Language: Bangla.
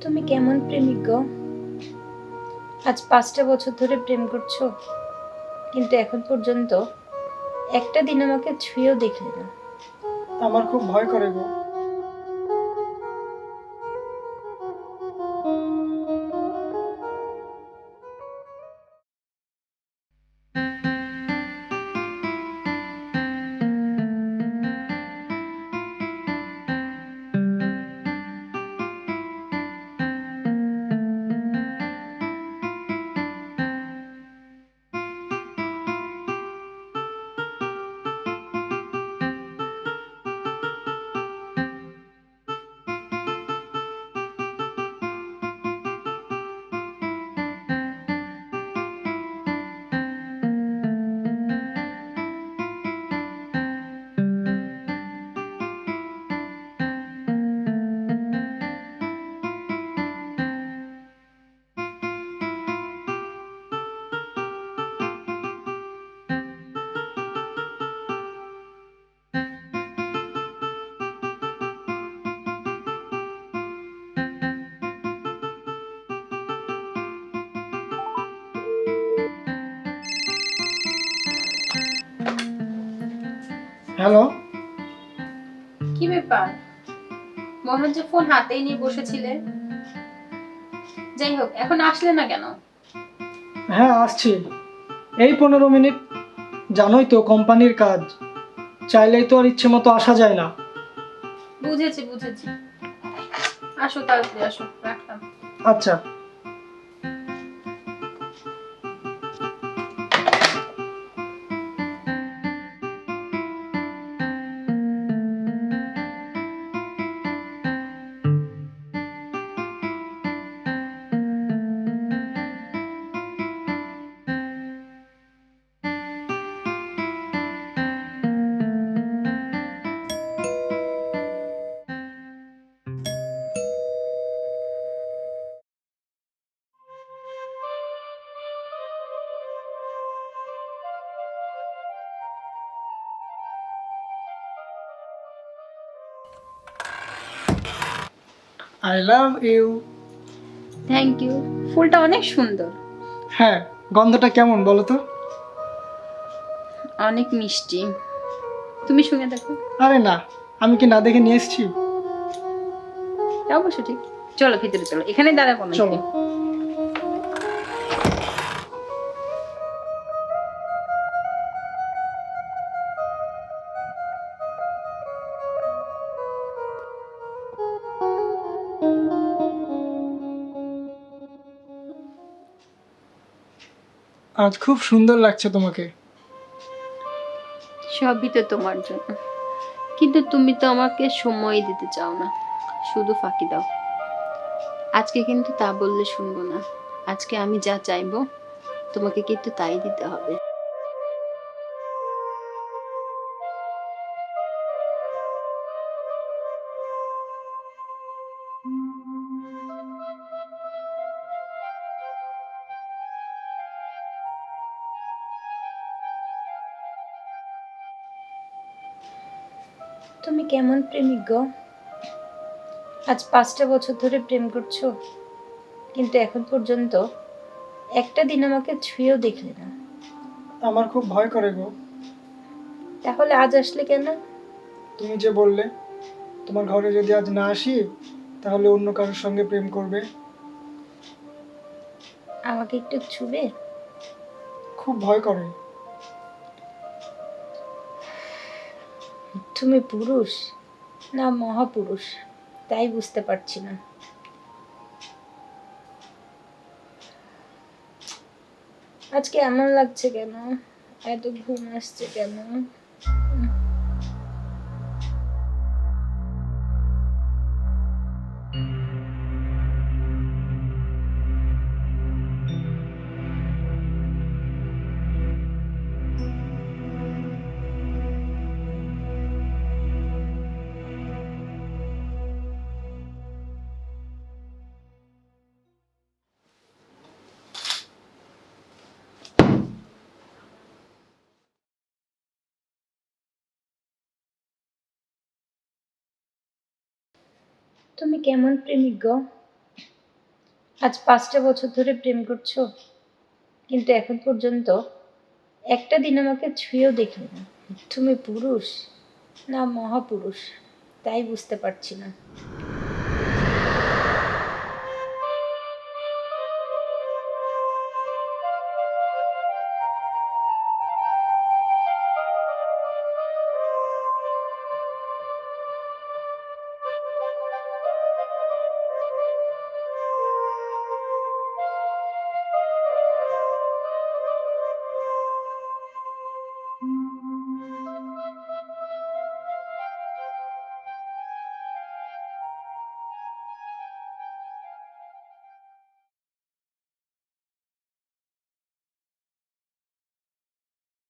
তুমি কেমন প্রেমিক গো? আজ 5টা বছর ধরে প্রেম করছো, কিন্তু এখন পর্যন্ত একটা দিন আমাকে ছুঁয়েও দেখলে না। আমার খুব ভয় করে গো। হ্যালো। কি ব্যাপার? মনে হচ্ছে ফোন হাতেই নিয়ে বসেছিলে। যাই হোক, এখন আসলে না কেন? হ্যাঁ, আসছি। এই 15 মিনিট। জানোই তো কোম্পানির কাজ, চাইলেই তো আর ইচ্ছে মতো আসা যায় না। বুঝেছি। আসো, তাড়াতাড়ি আসো, রাখলাম। আচ্ছা। I love you. Thank you. ফুলটা অনেক সুন্দর। হ্যাঁ, গন্ধটা কেমন বলো তো? অনেক মিষ্টি। তুমি শুনে দেখো। আরে না, আমি কি না দেখে নিয়ে এসেছি? অবশ্য ঠিক। চলো ভিতরে চলো, এখানে দাঁড়াবো না। চলো। আজ খুব সুন্দর লাগছে তোমাকে। সবই তো তোমার জন্য, কিন্তু তুমি তো আমাকে সময় দিতে চাও না, শুধু ফাঁকি দাও। আজকে কিন্তু তা বললে শুনবো না। আজকে আমি যা চাইবো তোমাকে কিন্তু তাই দিতে হবে। তুমি কেমন প্রেমিক গো? আজ 5টা বছর ধরে প্রেম করছো, কিন্তু এখন পর্যন্ত একটা দিন আমাকে ছুঁয়েও দেখলে না। আমার খুব ভয় করে গো। তাহলে আজ আসলে কেন? তুমি যে বললে তোমার ঘরে যদি আজ না আসি তাহলে অন্য কারোর সঙ্গে প্রেম করবে। আমাকে একটু ছুবে? খুব ভয় করে। তুমি পুরুষ না মহাপুরুষ তাই বুঝতে পারছি না। আজকে এমন লাগছে কেন? এত ঘুম আসছে কেন? তুমি কেমন প্রেমিক গো? আজ 5টা বছর ধরে প্রেম করছো, কিন্তু এখন পর্যন্ত একটা দিন আমাকে ছুঁয়েও দেখলে না। তুমি পুরুষ না মহাপুরুষ তাই বুঝতে পারছি না।